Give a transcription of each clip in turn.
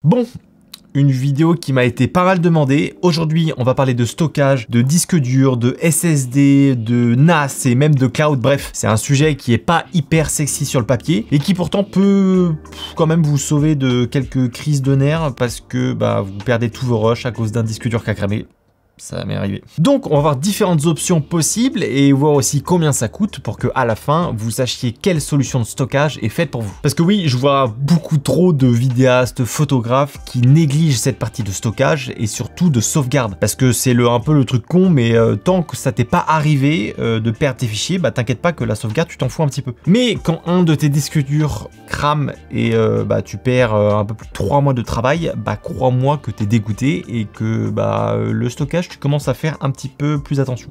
Bon, une vidéo qui m'a été pas mal demandée. Aujourd'hui, on va parler de stockage, de disque dur, de SSD, de NAS et même de cloud. Bref, c'est un sujet qui est pas hyper sexy sur le papier et qui pourtant peut quand même vous sauver de quelques crises de nerfs parce que vous perdez tous vos rushs à cause d'un disque dur qui a cramé. Ça m'est arrivé. Donc on va voir différentes options possibles et voir aussi combien ça coûte pour que à la fin vous sachiez quelle solution de stockage est faite pour vous. Parce que oui, je vois beaucoup trop de vidéastes, photographes qui négligent cette partie de stockage et surtout de sauvegarde. Parce que c'est un peu le truc con, mais tant que ça t'est pas arrivé de perdre tes fichiers, t'inquiète pas que la sauvegarde tu t'en fous un petit peu. Mais quand un de tes disques durs crame et tu perds un peu plus de 3 mois de travail, crois-moi que t'es dégoûté et que le stockage tu commences à faire un petit peu plus attention.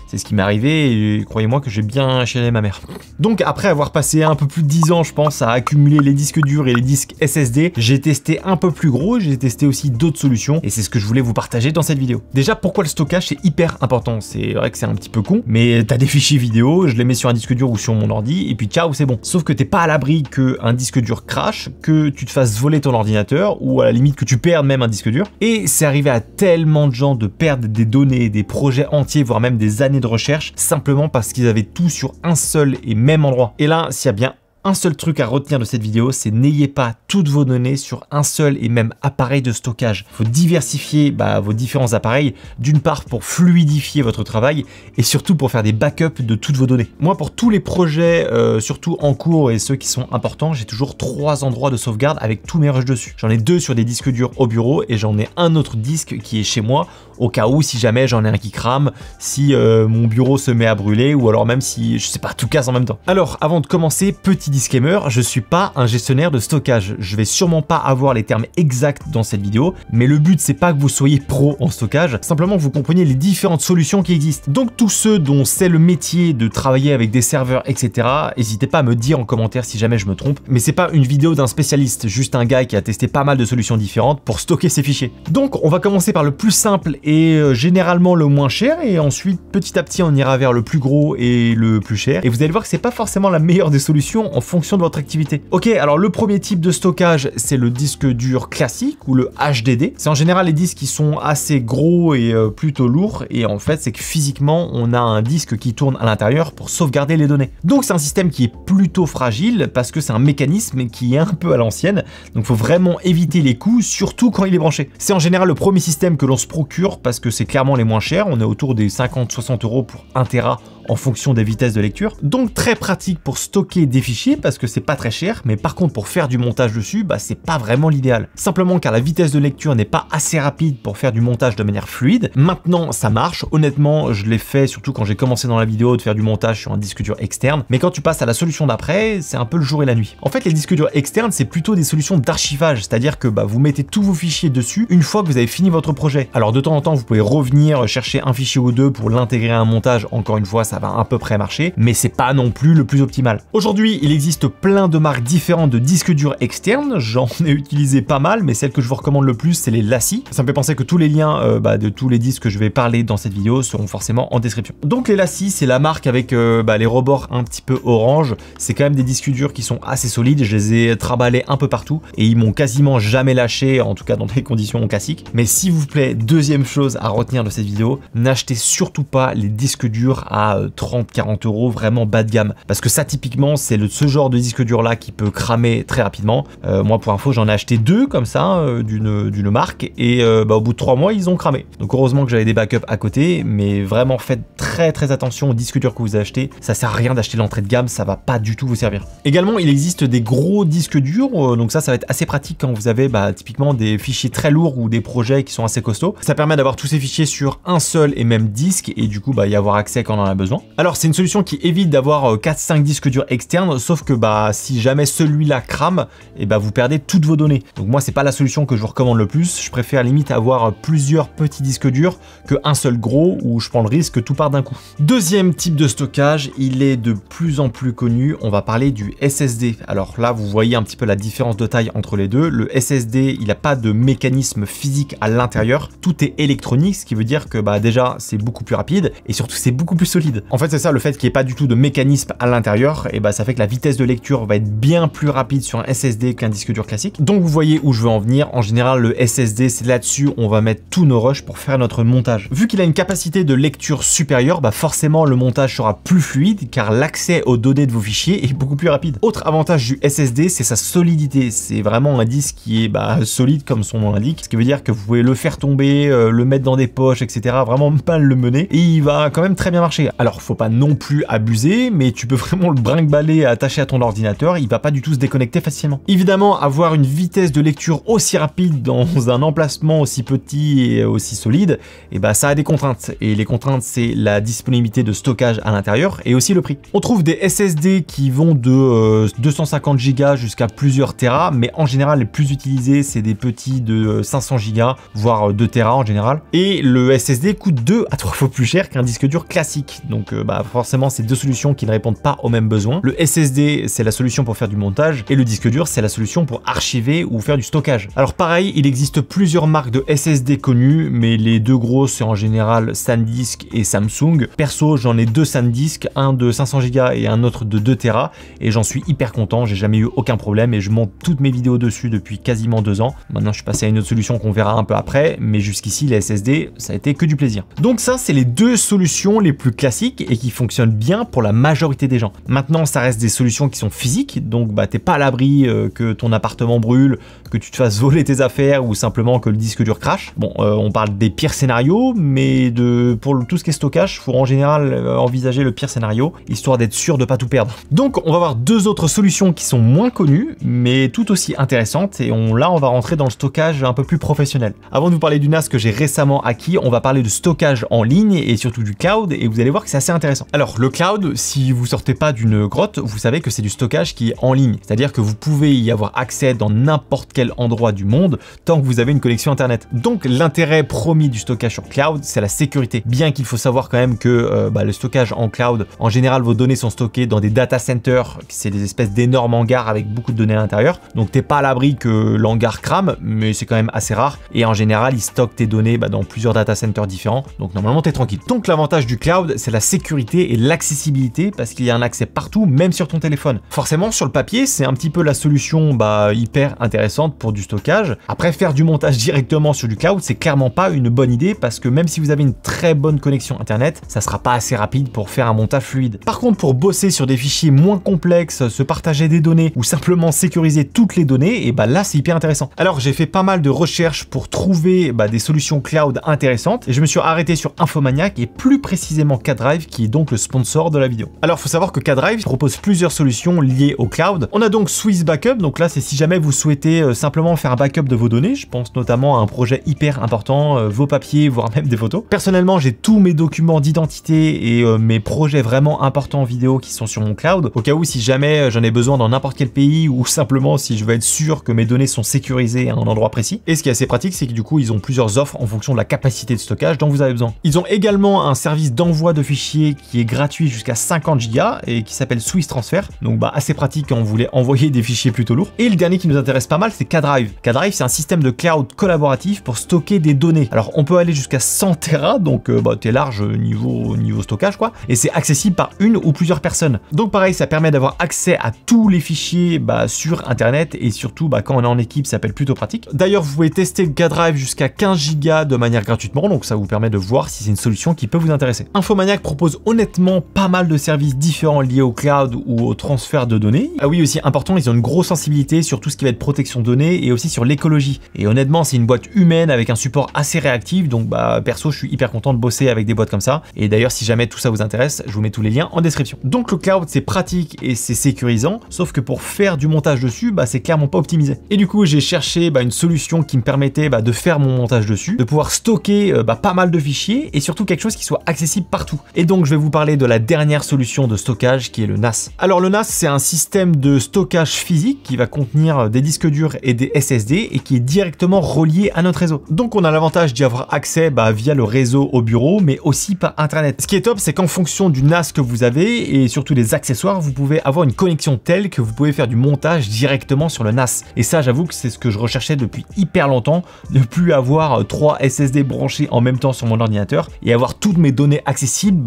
C'est ce qui m'est arrivé et croyez-moi que j'ai bien chialé ma mère. Donc après avoir passé un peu plus de 10 ans je pense à accumuler les disques durs et les disques SSD, j'ai testé un peu plus gros, j'ai testé aussi d'autres solutions et c'est ce que je voulais vous partager dans cette vidéo. Déjà pourquoi le stockage c'est hyper important, c'est vrai que c'est un petit peu con, mais t'as des fichiers vidéo, je les mets sur un disque dur ou sur mon ordi et puis ciao c'est bon. Sauf que t'es pas à l'abri qu'un disque dur crash, que tu te fasses voler ton ordinateur ou à la limite que tu perdes même un disque dur. Et c'est arrivé à tellement de gens de perdre des données, des projets entiers, voire même des années de recherche, simplement parce qu'ils avaient tout sur un seul et même endroit. Et là, s'il y a bien un seul truc à retenir de cette vidéo, c'est n'ayez pas toutes vos données sur un seul et même appareil de stockage. Il faut diversifier vos différents appareils, d'une part pour fluidifier votre travail et surtout pour faire des backups de toutes vos données. Moi, pour tous les projets, surtout en cours et ceux qui sont importants, j'ai toujours 3 endroits de sauvegarde avec tous mes rushs dessus. J'en ai 2 sur des disques durs au bureau et j'en ai un autre disque qui est chez moi au cas où si jamais j'en ai un qui crame, si mon bureau se met à brûler ou alors même si, je sais pas, tout casse en même temps. Alors, avant de commencer, petit disclaimer, je suis pas un gestionnaire de stockage. Je vais sûrement pas avoir les termes exacts dans cette vidéo, mais le but c'est pas que vous soyez pro en stockage, simplement que vous compreniez les différentes solutions qui existent. Donc tous ceux dont c'est le métier de travailler avec des serveurs, etc., n'hésitez pas à me dire en commentaire si jamais je me trompe, mais c'est pas une vidéo d'un spécialiste, juste un gars qui a testé pas mal de solutions différentes pour stocker ses fichiers. Donc on va commencer par le plus simple et généralement le moins cher, et ensuite petit à petit on ira vers le plus gros et le plus cher, et vous allez voir que c'est pas forcément la meilleure des solutions en fonction de votre activité. Ok, alors le premier type de stockage, c'est le disque dur classique ou le HDD. C'est en général les disques qui sont assez gros et plutôt lourds, et en fait c'est que physiquement on a un disque qui tourne à l'intérieur pour sauvegarder les données. Donc c'est un système qui est plutôt fragile parce que c'est un mécanisme qui est un peu à l'ancienne, donc faut vraiment éviter les coups, surtout quand il est branché. C'est en général le premier système que l'on se procure parce que c'est clairement les moins chers, on est autour des 50-60 € pour 1 Tera en fonction des vitesses de lecture. Donc très pratique pour stocker des fichiers parce que c'est pas très cher, mais par contre pour faire du montage dessus, c'est pas vraiment l'idéal. Simplement car la vitesse de lecture n'est pas assez rapide pour faire du montage de manière fluide. Maintenant ça marche, honnêtement je l'ai fait surtout quand j'ai commencé dans la vidéo de faire du montage sur un disque dur externe, mais quand tu passes à la solution d'après, c'est un peu le jour et la nuit. En fait les disques durs externes c'est plutôt des solutions d'archivage, c'est-à-dire que vous mettez tous vos fichiers dessus une fois que vous avez fini votre projet. Alors de temps en temps vous pouvez revenir chercher un fichier ou deux pour l'intégrer à un montage, encore une fois ça va à peu près marcher, mais c'est pas non plus le plus optimal. Aujourd'hui, il existe plein de marques différentes de disques durs externes, j'en ai utilisé pas mal, mais celle que je vous recommande le plus, c'est les LaCie. Ça me fait penser que tous les liens de tous les disques que je vais parler dans cette vidéo seront forcément en description. Donc les LaCie, c'est la marque avec les rebords un petit peu orange, c'est quand même des disques durs qui sont assez solides, je les ai trimballés un peu partout, et ils m'ont quasiment jamais lâché, en tout cas dans des conditions classiques. Mais s'il vous plaît, deuxième chose à retenir de cette vidéo, n'achetez surtout pas les disques durs à 30-40 €, vraiment bas de gamme, parce que ça typiquement c'est ce genre de disque dur là qui peut cramer très rapidement. Moi pour info j'en ai acheté 2 comme ça d'une marque et au bout de 3 mois ils ont cramé. Donc heureusement que j'avais des backups à côté, mais vraiment faites très attention aux disques durs que vous achetez, ça sert à rien d'acheter l'entrée de gamme, ça va pas du tout vous servir. Également il existe des gros disques durs, donc ça va être assez pratique quand vous avez typiquement des fichiers très lourds ou des projets qui sont assez costauds. Ça permet d'avoir tous ces fichiers sur un seul et même disque et du coup y avoir accès quand on en a besoin. Alors c'est une solution qui évite d'avoir 4-5 disques durs externes, sauf que si jamais celui-là crame, et vous perdez toutes vos données. Donc moi c'est pas la solution que je vous recommande le plus, je préfère limite avoir plusieurs petits disques durs qu'un seul gros où je prends le risque que tout part d'un coup. Deuxième type de stockage, il est de plus en plus connu, on va parler du SSD. Alors là vous voyez un petit peu la différence de taille entre les deux. Le SSD il n'a pas de mécanisme physique à l'intérieur, tout est électronique, ce qui veut dire que déjà c'est beaucoup plus rapide et surtout c'est beaucoup plus solide. fluide. En fait, c'est ça, le fait qu'il n'y ait pas du tout de mécanisme à l'intérieur, et bah ça fait que la vitesse de lecture va être bien plus rapide sur un SSD qu'un disque dur classique. Donc vous voyez où je veux en venir. En général, le SSD, c'est là-dessus on va mettre tous nos rushs pour faire notre montage. Vu qu'il a une capacité de lecture supérieure, bah forcément le montage sera plus fluide car l'accès aux données de vos fichiers est beaucoup plus rapide. Autre avantage du SSD, c'est sa solidité. C'est vraiment un disque qui est solide comme son nom l'indique, ce qui veut dire que vous pouvez le faire tomber, le mettre dans des poches, etc. Vraiment pas le mener et il va quand même très bien marcher. Alors faut pas non plus abuser, mais tu peux vraiment le brinque-baller attaché à ton ordinateur, il va pas du tout se déconnecter facilement. Évidemment, avoir une vitesse de lecture aussi rapide dans un emplacement aussi petit et aussi solide, et bah ça a des contraintes. Et les contraintes, c'est la disponibilité de stockage à l'intérieur et aussi le prix. On trouve des SSD qui vont de 250 Go jusqu'à plusieurs Tera, mais en général les plus utilisés c'est des petits de 500 Go, voire 2 Tera en général. Et le SSD coûte 2 à 3 fois plus cher qu'un disque dur classique. Donc forcément c'est deux solutions qui ne répondent pas aux mêmes besoins. Le SSD c'est la solution pour faire du montage et le disque dur c'est la solution pour archiver ou faire du stockage. Alors pareil, il existe plusieurs marques de SSD connues, mais les deux grosses c'est en général SanDisk et Samsung. Perso, j'en ai deux SanDisk, un de 500 Go et un autre de 2 Tera, et j'en suis hyper content, j'ai jamais eu aucun problème et je monte toutes mes vidéos dessus depuis quasiment 2 ans. Maintenant je suis passé à une autre solution qu'on verra un peu après, mais jusqu'ici les SSD ça a été que du plaisir. Donc ça c'est les deux solutions les plus classiques et qui fonctionnent bien pour la majorité des gens. Maintenant ça reste des solutions qui sont physiques, donc t'es pas à l'abri que ton appartement brûle, que tu te fasses voler tes affaires ou simplement que le disque dur crache. Bon, on parle des pires scénarios, mais pour tout ce qui est stockage, il faut en général envisager le pire scénario, histoire d'être sûr de pas tout perdre. Donc on va voir deux autres solutions qui sont moins connues, mais tout aussi intéressantes, et là on va rentrer dans le stockage un peu plus professionnel. Avant de vous parler du NAS que j'ai récemment acquis, on va parler de stockage en ligne et surtout du cloud, et vous allez voir que c'est assez intéressant. Alors le cloud, si vous sortez pas d'une grotte, vous savez que c'est du stockage qui est en ligne, c'est-à-dire que vous pouvez y avoir accès dans n'importe quel endroit du monde tant que vous avez une connexion internet. Donc l'intérêt promis du stockage sur cloud, c'est la sécurité. Bien qu'il faut savoir quand même que le stockage en cloud, en général vos données sont stockées dans des data centers, c'est des espèces d'énormes hangars avec beaucoup de données à l'intérieur, donc t'es pas à l'abri que l'hangar crame, mais c'est quand même assez rare, et en général ils stockent tes données dans plusieurs data centers différents, donc normalement t'es tranquille. Donc l'avantage du cloud, c'est la sécurité et l'accessibilité, parce qu'il y a un accès partout, même sur ton téléphone. Forcément sur le papier, c'est un petit peu la solution hyper intéressante pour du stockage. Après, faire du montage directement sur du cloud, c'est clairement pas une bonne idée, parce que même si vous avez une très bonne connexion internet, ça sera pas assez rapide pour faire un montage fluide. Par contre, pour bosser sur des fichiers moins complexes, se partager des données ou simplement sécuriser toutes les données, et là c'est hyper intéressant. Alors j'ai fait pas mal de recherches pour trouver des solutions cloud intéressantes, et je me suis arrêté sur Infomaniac et plus précisément Kadrive, qui est donc le sponsor de la vidéo. Alors faut savoir que Kadrive propose plusieurs solutions liées au cloud. On a donc Swiss Backup, donc là c'est si jamais vous souhaitez simplement faire un backup de vos données, je pense notamment à un projet hyper important, vos papiers, voire même des photos. Personnellement, j'ai tous mes documents d'identité et mes projets vraiment importants vidéo qui sont sur mon cloud, au cas où si jamais j'en ai besoin dans n'importe quel pays, ou simplement si je veux être sûr que mes données sont sécurisées à un endroit précis. Et ce qui est assez pratique, c'est que du coup ils ont plusieurs offres en fonction de la capacité de stockage dont vous avez besoin. Ils ont également un service d'envoi de fichiers qui est gratuit jusqu'à 50 Go et qui s'appelle Swiss Transfer, donc assez pratique quand on voulait envoyer des fichiers plutôt lourds. Et le dernier qui nous intéresse pas mal, c'est Kadrive. Kadrive, c'est un système de cloud collaboratif pour stocker des données. Alors on peut aller jusqu'à 100 Tera, donc t'es large niveau stockage quoi, et c'est accessible par une ou plusieurs personnes. Donc pareil, ça permet d'avoir accès à tous les fichiers sur internet, et surtout quand on est en équipe, ça s'appelle plutôt pratique. D'ailleurs, vous pouvez tester Kadrive jusqu'à 15 Go de manière gratuitement, donc ça vous permet de voir si c'est une solution qui peut vous intéresser. Infomaniac propose honnêtement pas mal de services différents liés au cloud ou au transfert de données. Ah oui, aussi important, ils ont une grosse sensibilité sur tout ce qui va être protection de données et aussi sur l'écologie. Et honnêtement, c'est une boîte humaine avec un support assez réactif, donc perso, je suis hyper content de bosser avec des boîtes comme ça. Et d'ailleurs, si jamais tout ça vous intéresse, je vous mets tous les liens en description. Donc le cloud, c'est pratique et c'est sécurisant, sauf que pour faire du montage dessus, c'est clairement pas optimisé. Et du coup, j'ai cherché une solution qui me permettait de faire mon montage dessus, de pouvoir stocker pas mal de fichiers et surtout quelque chose qui soit accessible partout. Et donc, je vais vous parler de la dernière solution de stockage qui est le NAS. Alors le NAS, c'est un système de stockage physique qui va contenir des disques durs et des SSD et qui est directement relié à notre réseau. Donc on a l'avantage d'y avoir accès via le réseau au bureau, mais aussi par internet. Ce qui est top, c'est qu'en fonction du NAS que vous avez et surtout des accessoires, vous pouvez avoir une connexion telle que vous pouvez faire du montage directement sur le NAS. Et ça, j'avoue que c'est ce que je recherchais depuis hyper longtemps, ne plus avoir 3 SSD branchés en même temps sur mon ordinateur et avoir toutes mes données accessibles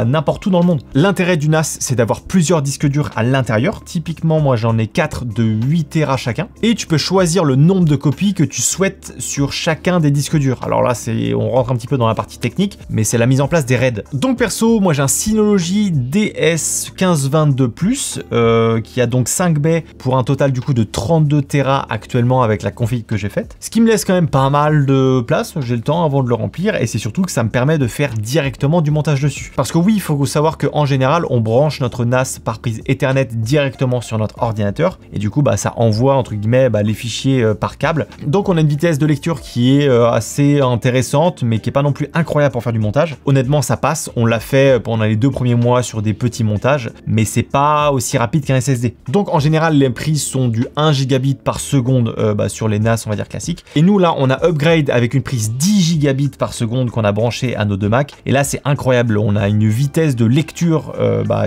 n'importe où dans le monde. L'intérêt du NAS, c'est d'avoir plusieurs disques durs à l'intérieur. Typiquement, moi j'en ai 4 de 8 Tera chacun. Et tu peux choisir le nombre de copies que tu souhaites sur chacun des disques durs. Alors là, on rentre un petit peu dans la partie technique, mais c'est la mise en place des RAID. Donc perso, moi j'ai un Synology DS1522+, qui a donc 5 baies pour un total du coup de 32 Tera actuellement avec la config que j'ai faite. Ce qui me laisse quand même pas mal de place, j'ai le temps avant de le remplir, et c'est surtout que ça me permet de faire directement du montage dessus. Parce que oui, il faut savoir qu'en général, on branche notre NAS par prise Ethernet directement sur notre ordinateur, et du coup ça envoie entre guillemets les fichiers par câble. Donc on a une vitesse de lecture qui est assez intéressante, mais qui est pas non plus incroyable pour faire du montage. Honnêtement, ça passe, on l'a fait pendant les 2 premiers mois sur des petits montages, mais c'est pas aussi rapide qu'un SSD. Donc en général, les prises sont du 1 gigabit par seconde sur les NAS, on va dire classiques. Et nous là, on a upgrade avec une prise 10 gigabits par seconde qu'on a branché à nos 2 Mac. Et là, c'est incroyable, on a une vitesse de lecture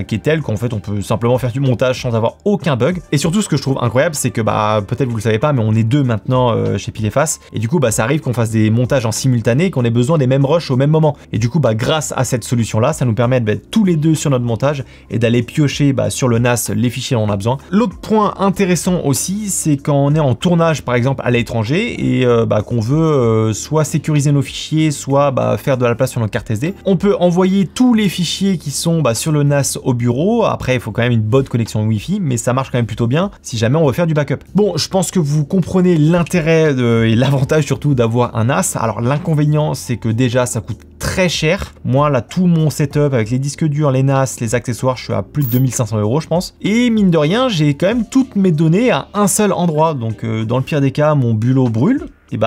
qui est telle qu'en fait, on peut simplement faire du montage sans avoir aucun bug. Et surtout, ce que je trouve incroyable, c'est que peut-être vous le savez pas, mais on est 2 maintenant chez Pile et Face. Et du coup, ça arrive qu'on fasse des montages en simultané et qu'on ait besoin des mêmes rushs au même moment. Et du coup, grâce à cette solution-là, ça nous permet d'être tous les 2 sur notre montage et d'aller piocher sur le NAS les fichiers dont on a besoin. L'autre point intéressant aussi, c'est quand on est en tournage, par exemple, à l'étranger et qu'on veut soit sécuriser nos fichiers, soit faire de la place sur notre carte SD. On peut envoyer tous les fichiers qui sont sur le NAS au bureau. Après, il faut quand même une bonne connexion Wi-Fi, mais ça marche quand même plutôt bien si jamais on veut faire du backup. Bon, je pense que vous comprenez l'intérêt et l'avantage surtout d'avoir un NAS. Alors l'inconvénient, c'est que déjà ça coûte très cher. Moi là, tout mon setup avec les disques durs, les NAS, les accessoires, je suis à plus de 2500 € je pense. Et mine de rien, j'ai quand même toutes mes données à un seul endroit. Donc dans le pire des cas, mon bulot brûle. Et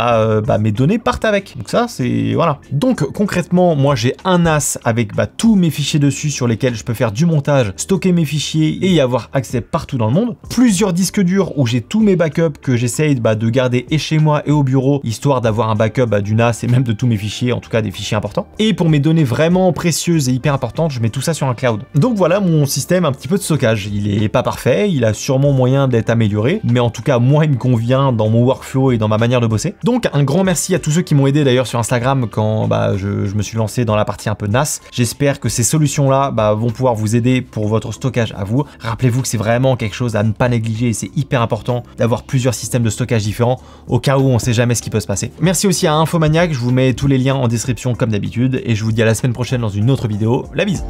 mes données partent avec. Donc ça, c'est... voilà. Donc concrètement, moi j'ai un NAS avec tous mes fichiers dessus sur lesquels je peux faire du montage, stocker mes fichiers et y avoir accès partout dans le monde. Plusieurs disques durs où j'ai tous mes backups que j'essaye de garder et chez moi et au bureau, histoire d'avoir un backup du NAS et même de tous mes fichiers, en tout cas des fichiers importants. Et pour mes données vraiment précieuses et hyper importantes, je mets tout ça sur un cloud. Donc voilà mon système un petit peu de stockage. Il est pas parfait, il a sûrement moyen d'être amélioré, mais en tout cas moi il me convient dans mon workflow et dans ma manière de bosser. Donc un grand merci à tous ceux qui m'ont aidé d'ailleurs sur Instagram quand je me suis lancé dans la partie un peu NAS. J'espère que ces solutions-là vont pouvoir vous aider pour votre stockage à vous. Rappelez-vous que c'est vraiment quelque chose à ne pas négliger et c'est hyper important d'avoir plusieurs systèmes de stockage différents au cas où on sait jamais ce qui peut se passer. Merci aussi à Infomaniac, je vous mets tous les liens en description comme d'habitude et je vous dis à la semaine prochaine dans une autre vidéo. La bise!